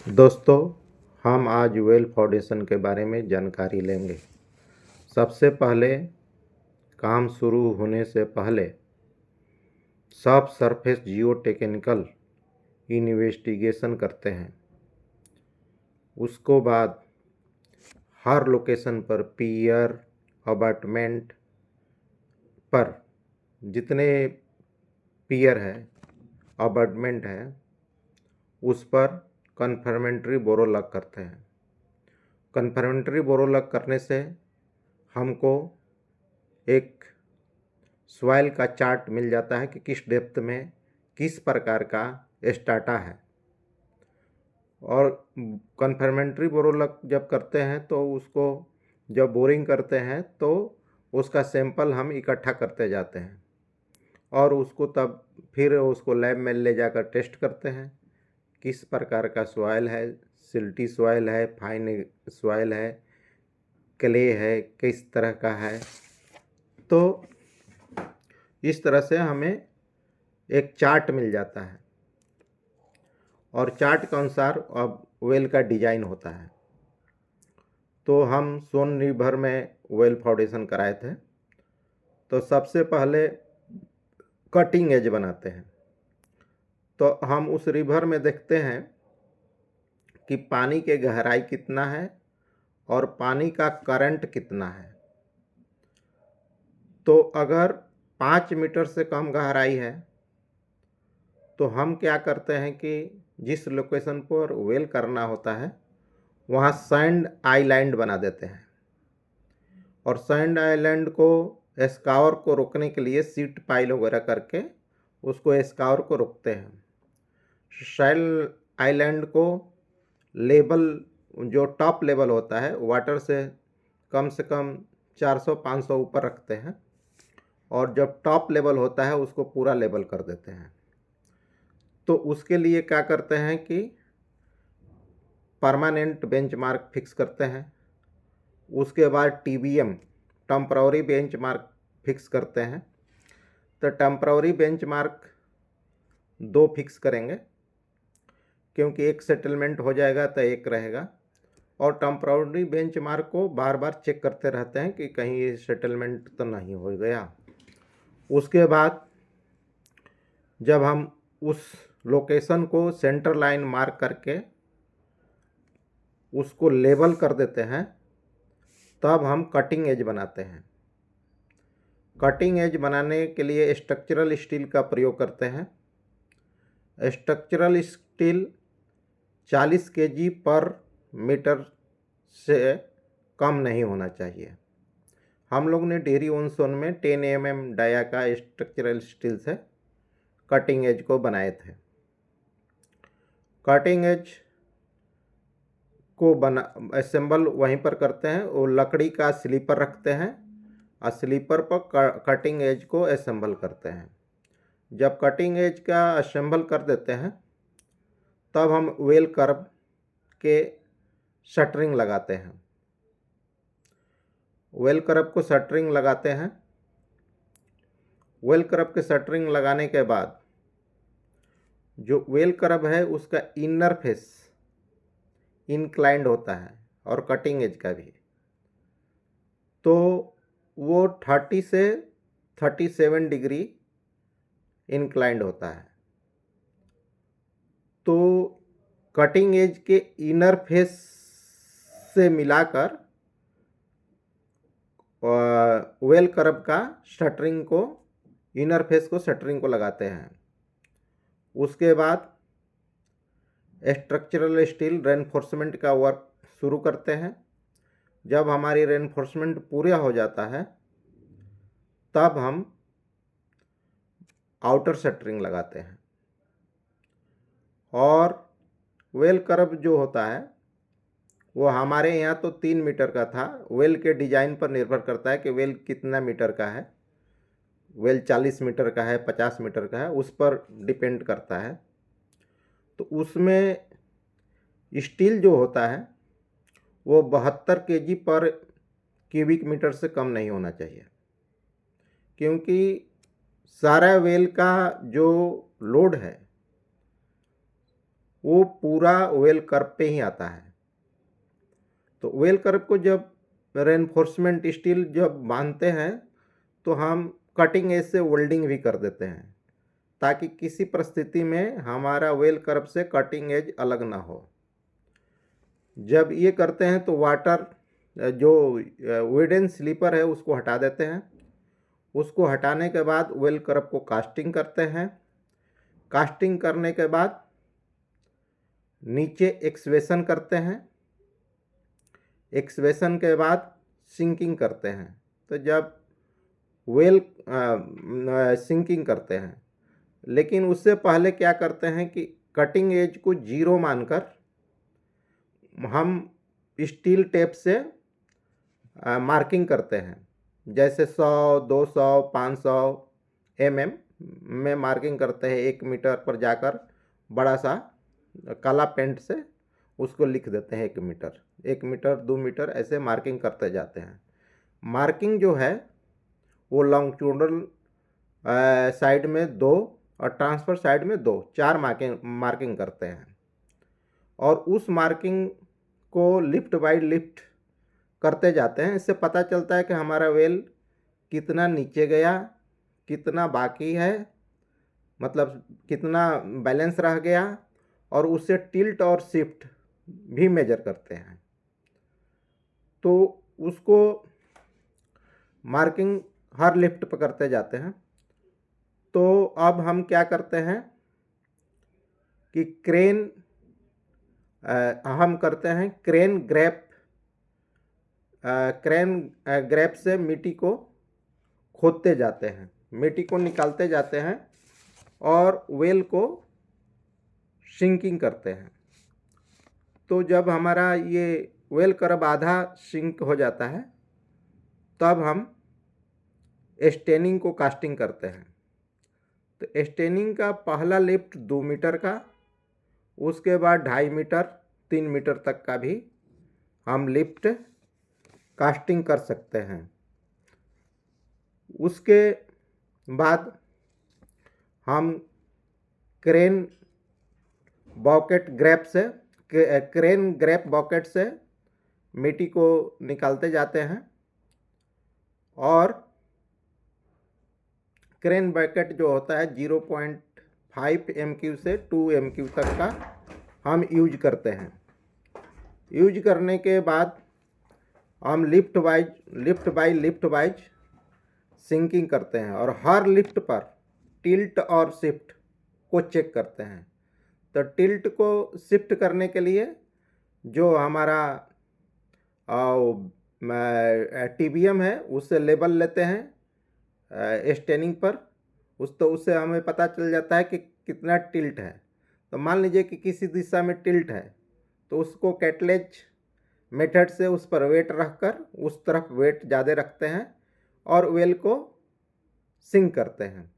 दोस्तों, हम आज वेल फाउंडेशन के बारे में जानकारी लेंगे। सबसे पहले काम शुरू होने से पहले सब सरफेस जियोटेक्निकल इन्वेस्टिगेशन करते हैं। उसको बाद हर लोकेशन पर पियर अबाटमेंट पर जितने पियर है अबाटमेंट है उस पर कन्फर्मेंट्री बोरोलॉग करते हैं। कन्फर्मेंट्री बोरोलॉग करने से हमको एक सॉइल का चार्ट मिल जाता है कि किस डेप्थ में किस प्रकार का स्टाटा है। और कन्फर्मेंट्री बोरोलॉग जब करते हैं तो उसको जब बोरिंग करते हैं तो उसका सैंपल हम इकट्ठा करते जाते हैं और उसको तब फिर उसको लैब में ले जाकर टेस्ट करते हैं किस प्रकार का सॉइल है, सिल्टी सॉइल है, फाइन सॉइल है, क्ले है, किस तरह का है। तो इस तरह से हमें एक चार्ट मिल जाता है और चार्ट के अनुसार अब वेल का डिजाइन होता है। तो हम सोन रिवर में वेल फाउंडेशन कराए थे। तो सबसे पहले कटिंग एज बनाते हैं। तो हम उस रिवर में देखते हैं कि पानी के गहराई कितना है और पानी का करंट कितना है। तो अगर 5 मीटर से कम गहराई है तो हम क्या करते हैं कि जिस लोकेशन पर वेल करना होता है वहाँ सैंड आइलैंड बना देते हैं और सैंड आइलैंड को एस्कावर को रोकने के लिए सीट पाइल वगैरह करके उसको एस्कावर को रोकते हैं। सैंड आइलैंड को लेवल जो टॉप लेवल होता है वाटर से कम 400-500 ऊपर रखते हैं और जब टॉप लेवल होता है उसको पूरा लेवल कर देते हैं। तो उसके लिए क्या करते हैं कि परमानेंट बेंचमार्क फिक्स करते हैं। उसके बाद टीबीएम टेम्पररी बेंचमार्क फिक्स करते हैं। तो टेम्पररी बेंचमार्क 2 फिक्स करेंगे क्योंकि एक सेटलमेंट हो जाएगा तो एक रहेगा और टेम्पररी बेंचमार्क को बार बार चेक करते रहते हैं कि कहीं ये सेटलमेंट तो नहीं हो गया। उसके बाद जब हम उस लोकेशन को सेंटर लाइन मार्क करके उसको लेबल कर देते हैं तब हम कटिंग एज बनाते हैं। कटिंग एज बनाने के लिए स्ट्रक्चरल स्टील का प्रयोग करते हैं। स्ट्रक्चरल स्टील 40 केजी पर मीटर से कम नहीं होना चाहिए। हम लोग ने डेहरी ऑन में 10 mm डाया का स्ट्रक्चरल स्टील से कटिंग एज को बनाए थे। कटिंग एज को बना असेंबल वहीं पर करते हैं। वो लकड़ी का स्लीपर रखते हैं और स्लीपर पर कटिंग एज को असेंबल करते हैं। जब कटिंग एज का असेंबल कर देते हैं तब हम वेल कर्व के शटरिंग लगाते हैं। वेल कर्व को शटरिंग लगाते हैं। वेल कर्व के शटरिंग लगाने के बाद जो वेल कर्व है उसका इनर फेस इंक्लाइंड होता है और कटिंग एज का भी। तो वो 30 से 37 डिग्री इंक्लाइंड होता है। तो कटिंग एज के इनर फेस से मिलाकर वेल कर्व का शटरिंग को इनर फेस को शटरिंग को लगाते हैं। उसके बाद स्ट्रक्चरल स्टील रेनफोर्समेंट का वर्क शुरू करते हैं। जब हमारी रेनफोर्समेंट पूरा हो जाता है तब हम आउटर शटरिंग लगाते हैं। और वेल कर्व जो होता है वो हमारे यहाँ तो 3 मीटर का था। वेल के डिजाइन पर निर्भर करता है कि वेल कितना मीटर का है। वेल 40 मीटर का है, 50 मीटर का है, उस पर डिपेंड करता है। तो उसमें स्टील जो होता है वो 72 केजी पर क्यूबिक मीटर से कम नहीं होना चाहिए क्योंकि सारा वेल का जो लोड है वो पूरा वेल कर्व पे ही आता है। तो वेल कर्व को जब रेनफोर्समेंट स्टील जब बांधते हैं तो हम कटिंग एज से वेल्डिंग भी कर देते हैं, ताकि किसी परिस्थिति में हमारा वेल कर्व से कटिंग एज अलग ना हो। जब ये करते हैं तो वाटर जो वुडन स्लीपर है उसको हटा देते हैं। उसको हटाने के बाद वेल कर्व को कास्टिंग करते हैं। कास्टिंग करने के बाद नीचे एक्सवेशन करते हैं। एक्सवेशन के बाद सिंकिंग करते हैं। तो जब वेल सिंकिंग करते हैं, लेकिन उससे पहले क्या करते हैं कि कटिंग एज को 0 मानकर हम स्टील टेप से मार्किंग करते हैं। जैसे 100, 200, 500 mm में मार्किंग करते हैं। 1 मीटर पर जाकर बड़ा सा काला पेंट से उसको लिख देते हैं 1 मीटर, 1 मीटर, 2 मीटर ऐसे मार्किंग करते जाते हैं। मार्किंग जो है वो लॉन्गिट्यूडनल साइड में 2 और ट्रांसफर साइड में 2, 4 मार्किंग करते हैं। और उस मार्किंग को लिफ्ट बाय लिफ्ट करते जाते हैं। इससे पता चलता है कि हमारा वेल कितना नीचे गया, कितना बाकी है, मतलब कितना बैलेंस रह गया, और उससे टिल्ट और शिफ्ट भी मेजर करते हैं। तो उसको मार्किंग हर लिफ्ट पर करते जाते हैं। तो अब हम क्या करते हैं कि हम करते हैं क्रेन ग्रैप से मिट्टी को खोदते जाते हैं, मिट्टी को निकालते जाते हैं और वेल को सिंकिंग करते हैं। तो जब हमारा ये वेल कर्व आधा सिंक हो जाता है तब हम स्टेनिंग को कास्टिंग करते हैं। तो स्टेनिंग का पहला लिफ्ट 2 मीटर का, उसके बाद 2.5 मीटर, 3 मीटर तक का भी हम लिफ्ट कास्टिंग कर सकते हैं। उसके बाद हम क्रेन ग्रैप बॉकेट से मिट्टी को निकालते जाते हैं और क्रेन बकेट जो होता है 0.5 MQ से 2 MQ तक का हम यूज करते हैं। यूज करने के बाद हम लिफ्ट बाय लिफ्ट सिंकिंग करते हैं और हर लिफ्ट पर टिल्ट और शिफ्ट को चेक करते हैं। तो टिल्ट को शिफ्ट करने के लिए जो हमारा TBM है उससे लेबल लेते हैं स्टेनिंग पर। उससे हमें पता चल जाता है कि कितना टिल्ट है। तो मान लीजिए कि किसी दिशा में टिल्ट है तो उसको कैटलेज मेथड से उस पर वेट रखकर उस तरफ वेट ज़्यादा रखते हैं और वेल को सिंक करते हैं।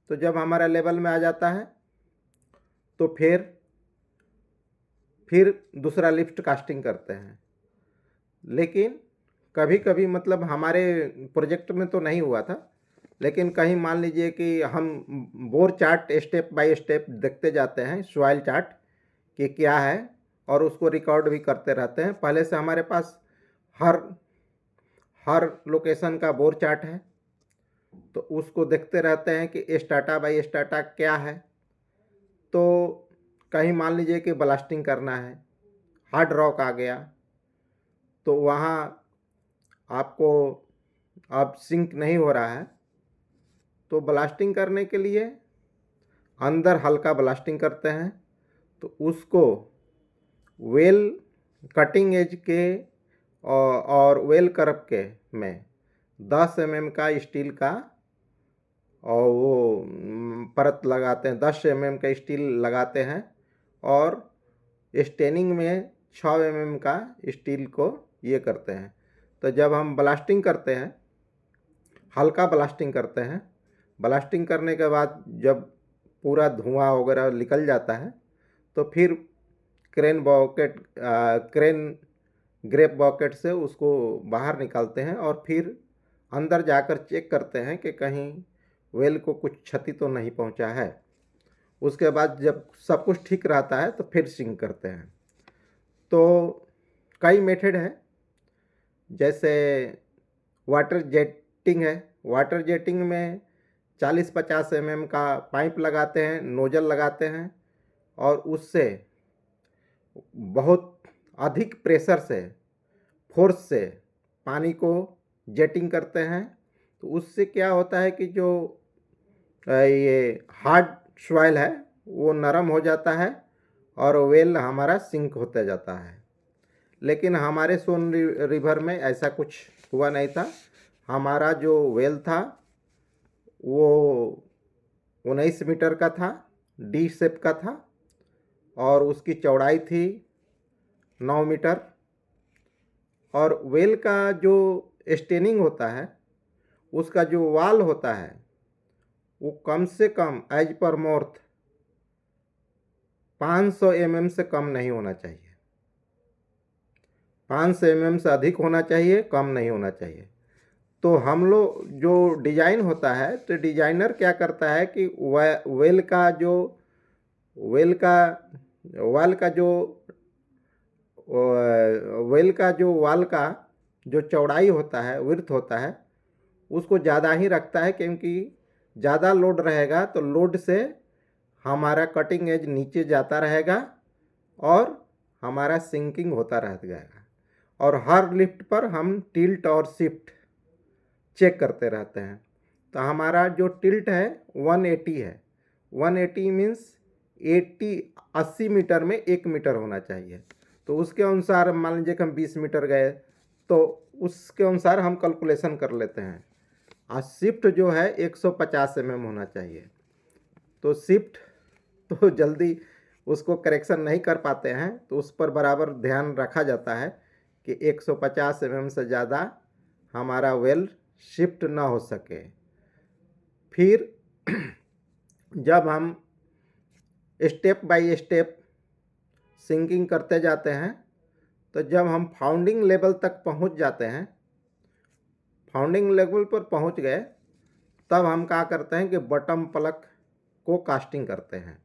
तो जब हमारा लेवल में आ जाता है तो फिर दूसरा लिफ्ट कास्टिंग करते हैं। लेकिन कभी कभी मतलब हमारे प्रोजेक्ट में तो नहीं हुआ था, लेकिन कहीं मान लीजिए कि हम bore chart step by step देखते जाते हैं, सॉइल चार्ट कि क्या है, और उसको रिकॉर्ड भी करते रहते हैं। पहले से हमारे पास हर लोकेशन का बोर चार्ट है, तो उसको देखते रहते हैं कि स्टाटा बाय स्टाटा क्या है। तो कहीं मान लीजिए कि ब्लास्टिंग करना है, हार्ड रॉक आ गया, तो वहाँ आपको अब सिंक नहीं हो रहा है, तो ब्लास्टिंग करने के लिए अंदर हल्का ब्लास्टिंग करते हैं। तो उसको वेल कटिंग एज के और वेल कर्व के में 10 mm का स्टील का और वो परत लगाते हैं, 10 mm का स्टील लगाते हैं और स्टेनिंग में 6 mm का स्टील को ये करते हैं। तो जब हम ब्लास्टिंग करते हैं, हल्का ब्लास्टिंग करते हैं, ब्लास्टिंग करने के बाद जब पूरा धुआं वगैरह निकल जाता है तो फिर क्रेन ग्रैप बॉकेट से उसको बाहर निकालते हैं और फिर अंदर जाकर चेक करते हैं कि कहीं वेल को कुछ क्षति तो नहीं पहुंचा है। उसके बाद जब सब कुछ ठीक रहता है तो फिर सिंक करते हैं। तो कई मेथड है, जैसे वाटर जेटिंग है। वाटर जेटिंग में 40-50 mm का पाइप लगाते हैं, नोजल लगाते हैं, और उससे बहुत अधिक प्रेशर से, फोर्स से पानी को जेटिंग करते हैं। तो उससे क्या होता है कि जो ये हार्ड सॉइल है वो नरम हो जाता है और वेल हमारा सिंक होता जाता है। लेकिन हमारे सोन रिवर में ऐसा कुछ हुआ नहीं था। हमारा जो वेल था वो 19 मीटर का था, डी शेप का था, और उसकी चौड़ाई थी 9 मीटर। और वेल का जो स्टेनिंग होता है, उसका जो वाल होता है वो कम से कम एज पर मोर्थ 500 mm से कम नहीं होना चाहिए। 500 mm से अधिक होना चाहिए, कम नहीं होना चाहिए। तो हम लोग जो डिजाइन होता है, तो डिजाइनर क्या करता है कि वेल का जो वेल का वाल का जो वेल का जो वाल का जो चौड़ाई होता है, विड्थ होता है, उसको ज़्यादा ही रखता है, क्योंकि ज़्यादा लोड रहेगा तो लोड से हमारा कटिंग एज नीचे जाता रहेगा और हमारा सिंकिंग होता रह जाएगा। और हर लिफ्ट पर हम टिल्ट और शिफ्ट चेक करते रहते हैं। तो हमारा जो टिल्ट है 180 है। 180 मीन्स 80 मीटर में 1 मीटर होना चाहिए। तो उसके अनुसार मान लीजिए कि हम 20 मीटर गए तो उसके अनुसार हम कैलकुलेशन कर लेते हैं। और शिफ्ट जो है 150 mm होना चाहिए। तो शिफ्ट तो जल्दी उसको करेक्शन नहीं कर पाते हैं, तो उस पर बराबर ध्यान रखा जाता है कि 150 mm से ज़्यादा हमारा वेल शिफ्ट ना हो सके। फिर जब हम स्टेप बाय स्टेप सिंकिंग करते जाते हैं, तो जब हम फाउंडिंग लेवल तक पहुंच जाते हैं, फाउंडिंग लेवल पर पहुंच गए, तब हम क्या करते हैं कि बटम प्लग को कास्टिंग करते हैं।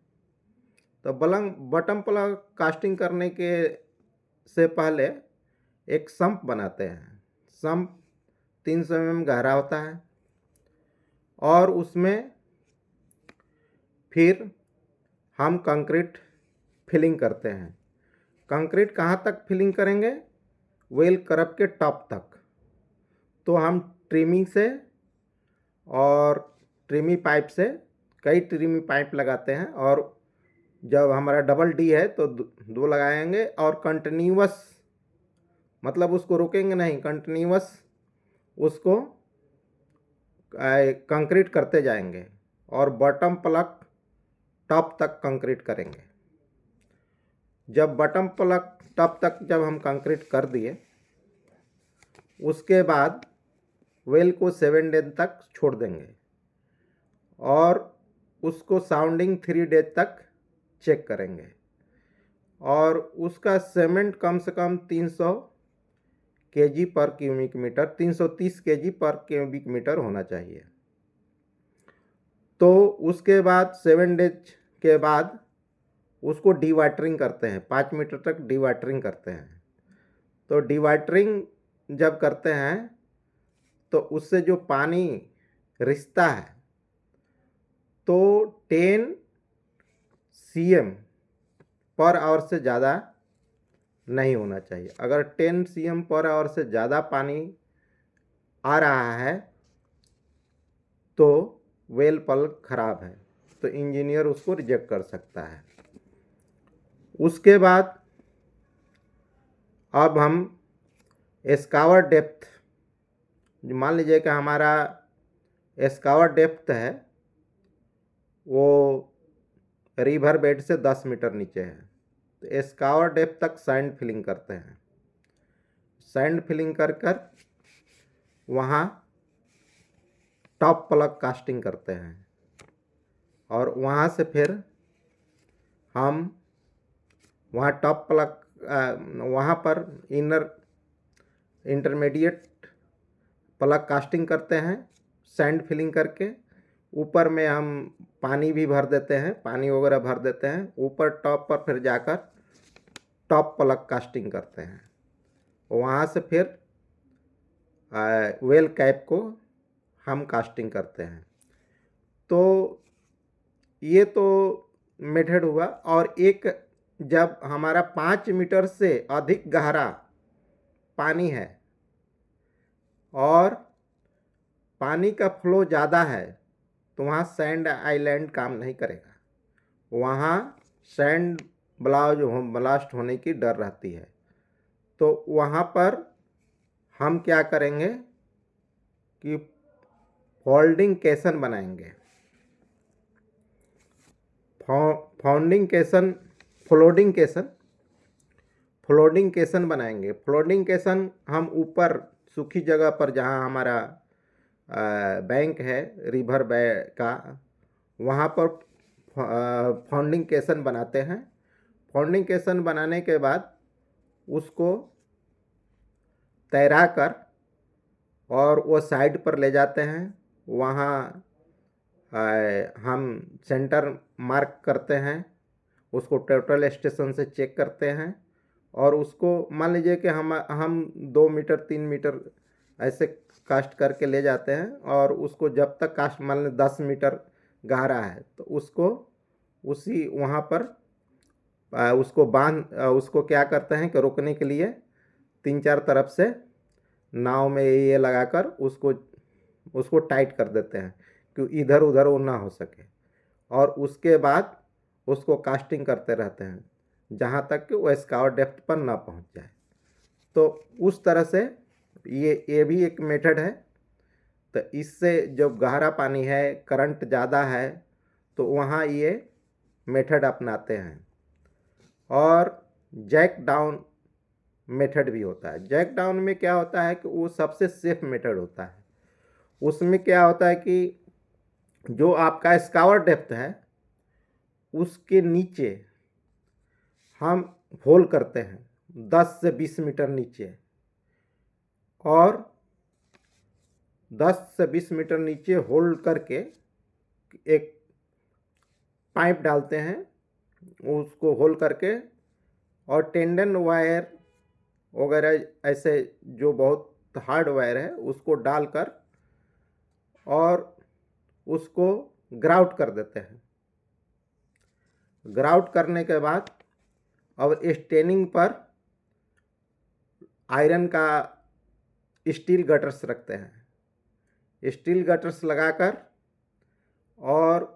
तो बटम प्लग कास्टिंग करने के से पहले एक सम्प बनाते हैं। सम्प 300 mm गहरा होता है, और उसमें फिर हम कंक्रीट फिलिंग करते हैं। कंक्रीट कहाँ तक फिलिंग करेंगे? वेल करब के टॉप तक। तो हम ट्रिमिंग से और ट्रिमी पाइप से, कई ट्रिमी पाइप लगाते हैं, और जब हमारा डबल डी है तो दो लगाएंगे, और कंटिन्यूअस, मतलब उसको रोकेंगे नहीं, कंटिन्यूअस उसको कंक्रीट करते जाएंगे और बॉटम प्लग टॉप तक कंक्रीट करेंगे। जब बॉटम प्लग टॉप तक जब हम कंक्रीट कर दिए, उसके बाद वेल को 7 डेज तक छोड़ देंगे और उसको साउंडिंग 3 डेज तक चेक करेंगे। और उसका सीमेंट कम से कम 300 kg पर क्यूबिक मीटर, 330 kg पर क्यूबिक मीटर होना चाहिए। तो उसके बाद 7 डेज के बाद उसको डीवाटरिंग करते हैं, 5 मीटर तक डीवाटरिंग करते हैं। तो डीवाटरिंग जब करते हैं तो उससे जो पानी रिसता है, तो 10 cm पर आवर से ज़्यादा नहीं होना चाहिए। अगर 10 cm पर आवर से ज़्यादा पानी आ रहा है तो वेल पल्प खराब है, तो इंजीनियर उसको रिजेक्ट कर सकता है। उसके बाद अब हम एस्कावर डेप्थ, मान लीजिए कि हमारा एस्कावर डेप्थ है वो रिवर बेड से 10 मीटर नीचे है, तो एस्कावर डेप्थ तक सैंड फिलिंग करते हैं। सैंड फिलिंग कर कर वहाँ टॉप प्लग कास्टिंग करते हैं, और वहाँ से फिर हम वहाँ टॉप प्लग वहाँ पर इंटरमीडिएट प्लग कास्टिंग करते हैं सैंड फिलिंग करके। ऊपर में हम पानी भी भर देते हैं, पानी वगैरह भर देते हैं ऊपर टॉप पर, फिर जाकर टॉप प्लग कास्टिंग करते हैं। वहाँ से फिर वेल कैप को हम कास्टिंग करते हैं। तो ये तो मेथड हुआ। और एक, जब हमारा 5 मीटर से अधिक गहरा पानी है और पानी का फ्लो ज़्यादा है तो वहाँ सैंड आइलैंड काम नहीं करेगा, वहाँ सैंड ब्लास्ट होने की डर रहती है। तो वहाँ पर हम क्या करेंगे कि फोल्डिंग केसन बनाएंगे। फ्लोटिंग केसन बनाएंगे। फ्लोटिंग केसन हम ऊपर सूखी जगह पर, जहाँ हमारा बैंक है रिवर बैंक का, वहाँ पर फाउंडिंग केसन बनाते हैं। फाउंडिंग केसन बनाने के बाद उसको तैरा कर और वो साइड पर ले जाते हैं। वहाँ हम सेंटर मार्क करते हैं, उसको टोटल स्टेशन से चेक करते हैं और उसको मान लीजिए कि हम 2 मीटर 3 मीटर ऐसे कास्ट करके ले जाते हैं। और उसको जब तक कास्ट मान लें 10 मीटर गहरा है तो उसको उसी वहाँ पर उसको क्या करते हैं कि रोकने के लिए 3-4 तरफ से नाव में ये लगाकर उसको टाइट कर देते हैं कि इधर उधर वो ना हो सके। और उसके बाद उसको कास्टिंग करते रहते हैं जहाँ तक कि वो स्कावर डेप्थ पर ना पहुँच जाए। तो उस तरह से ये भी एक मेथड है। तो इससे जब गहरा पानी है, करंट ज़्यादा है, तो वहाँ ये मेथड अपनाते हैं। और जैक डाउन मेथड भी होता है। जैक डाउन में क्या होता है कि वो सबसे सेफ मेथड होता है। उसमें क्या होता है कि जो आपका स्कावर डेप्थ है उसके नीचे हम होल करते हैं 10 से 20 मीटर नीचे, और 10 से 20 मीटर नीचे होल्ड करके एक पाइप डालते हैं, उसको होल करके, और टेंडन वायर वगैरह ऐसे जो बहुत हार्ड वायर है उसको डालकर और उसको ग्राउट कर देते हैं। ग्राउट करने के बाद अब स्टेनिंग पर आयरन का स्टील गटर्स रखते हैं। स्टील गटर्स लगाकर और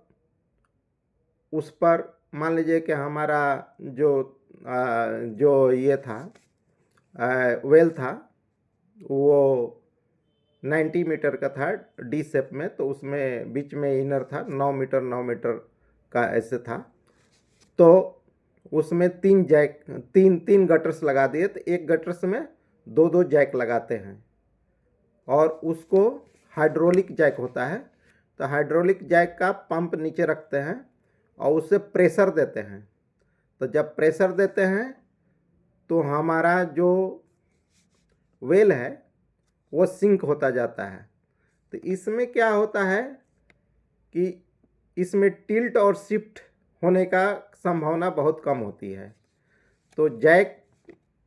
उस पर मान लीजिए कि हमारा जो ये था वेल था वो 90 मीटर का था डी शेप में, तो उसमें बीच में इनर था 9 मीटर का ऐसे था। तो उसमें 3 गटर्स लगा दिए। तो एक गटर्स में 2 जैक लगाते हैं और उसको हाइड्रोलिक जैक होता है। तो हाइड्रोलिक जैक का पंप नीचे रखते हैं और उससे प्रेशर देते हैं। तो जब प्रेशर देते हैं तो हमारा जो वेल है वो सिंक होता जाता है। तो इसमें क्या होता है कि इसमें टिल्ट और शिफ्ट होने का संभावना बहुत कम होती है। तो जैक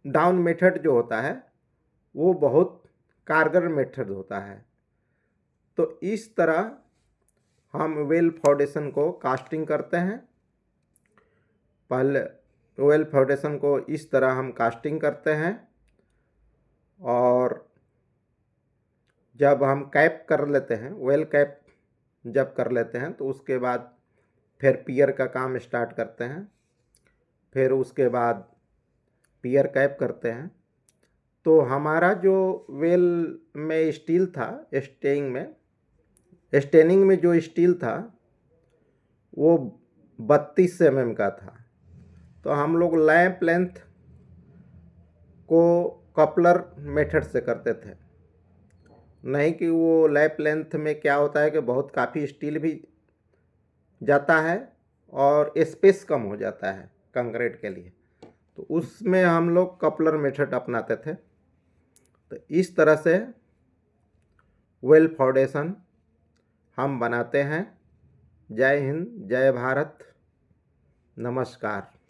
डाउन मेथड जो होता है वो बहुत कारगर मेथड होता है। तो इस तरह हम वेल फाउंडेशन को कास्टिंग करते हैं। पहले वेल फाउंडेशन को इस तरह हम कास्टिंग करते हैं, और जब हम कैप कर लेते हैं, वेल कैप जब कर लेते हैं, तो उसके बाद फिर पियर का काम स्टार्ट करते हैं। फिर उसके बाद पियर कैप करते हैं। तो हमारा जो वेल में स्टील था, स्टेनिंग में जो स्टील था वो 32 mm का था। तो हम लोग लैंप लेंथ को कपलर मेथड से करते थे। नहीं कि वो लैंप लेंथ में क्या होता है कि बहुत काफ़ी स्टील भी जाता है और स्पेस कम हो जाता है कंक्रीट के लिए, तो उसमें हम लोग कपलर मेथड अपनाते थे। तो इस तरह से वेल फाउंडेशन हम बनाते हैं। जय हिंद, जय भारत, नमस्कार।